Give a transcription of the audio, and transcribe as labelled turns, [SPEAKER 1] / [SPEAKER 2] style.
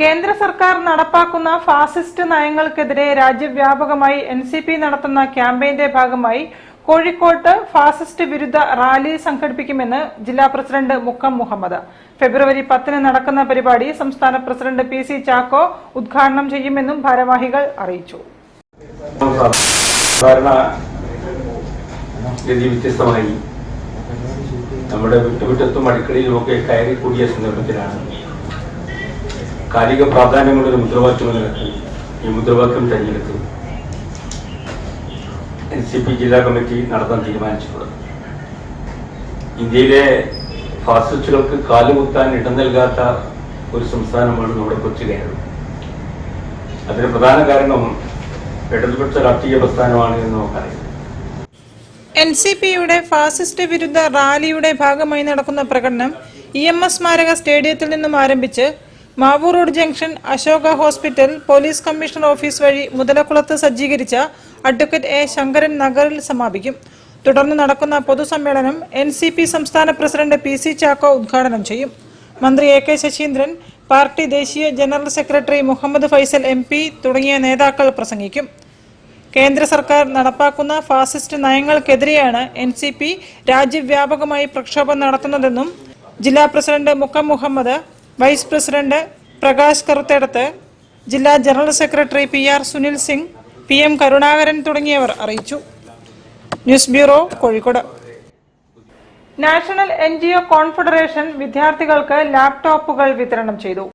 [SPEAKER 1] കേന്ദ്ര സർക്കാർ നടപ്പാക്കുന്ന ഫാസിസ്റ്റ് നയങ്ങൾക്കെതിരെ രാജ്യവ്യാപകമായി എൻസിപി നടത്തുന്ന ക്യാമ്പയിന്റെ ഭാഗമായി കോഴിക്കോട്ട് ഫാസിസ്റ്റ് വിരുദ്ധ റാലി സംഘടിപ്പിക്കുമെന്ന് ജില്ലാ പ്രസിഡന്റ് മുക്കം മുഹമ്മദ്. ഫെബ്രുവരി 10 നടക്കുന്ന പരിപാടി സംസ്ഥാന പ്രസിഡന്റ് പി സി ചാക്കോ ഉദ്ഘാടനം ചെയ്യുമെന്നും ഭാരവാഹികൾ അറിയിച്ചു.
[SPEAKER 2] വ്യത്യസ്തമായി നമ്മുടെ വിട്ടുവിട്ടത്തും അടുക്കളയിലുമൊക്കെ കയറി കൂടിയ സന്ദർഭത്തിലാണ് കാലിക പ്രാധാന്യമുള്ളൊരു മുദ്രാവാക്യം നിലനിർത്തി ഈ മുദ്രാവാക്യം തെരഞ്ഞെടുത്ത് എൻസിപി ജില്ലാ കമ്മിറ്റി നടത്താൻ തീരുമാനിച്ചിട്ടുള്ളത്. ഇന്ത്യയിലെ ഫാസിസ്റ്റുകൾക്ക് കാലുകുത്താൻ ഇടം നൽകാത്ത ഒരു സംസ്ഥാനമാണ് നമ്മുടെ കൊച്ചു കേരളം. അതിന് പ്രധാന കാരണം ഇടതുപക്ഷ രാഷ്ട്രീയ പ്രസ്ഥാനമാണ് എന്ന് നമുക്കറിയാം.
[SPEAKER 1] എൻസിപിയുടെ ഫാസിസ്റ്റ് വിരുദ്ധ റാലിയുടെ ഭാഗമായി നടക്കുന്ന പ്രകടനം EMS സ്മാരക സ്റ്റേഡിയത്തിൽ നിന്നും ആരംഭിച്ച് Mavoor road junction, Ashoka hospital, police commissioner office വഴി മുതലക്കുളത്ത് സജ്ജീകരിച്ച അഡ്വക്കേറ്റ് എ ശങ്കരൻ നഗറിൽ സമാപിക്കും. തുടർന്ന് നടക്കുന്ന പൊതുസമ്മേളനം എൻസിപി സംസ്ഥാന പ്രസിഡന്റ് പി സി ചാക്കോ ഉദ്ഘാടനം ചെയ്യും. മന്ത്രി AK ശശീന്ദ്രൻ, പാർട്ടി ദേശീയ general secretary Muhammad Faisal MP തുടങ്ങിയ നേതാക്കൾ പ്രസംഗിക്കും. കേന്ദ്ര സർക്കാർ നടപ്പാക്കുന്ന ഫാസിസ്റ്റ് നയങ്ങൾക്കെതിരെയാണ് എൻസിപി രാജ്യവ്യാപകമായി പ്രക്ഷോഭം നടത്തുന്നതെന്നും ജില്ലാ president Mukkam Muhammad, vice president Prakash Karuthedath, ജില്ലാ general secretary PR Sunil Singh, PM Karunakaran തുടങ്ങിയവർ അറിയിച്ചു. News bureau, Kozhikode. National NGO confederation വിദ്യാർത്ഥികൾക്ക് ലാപ്ടോപ്പുകൾ വിതരണം ചെയ്തു.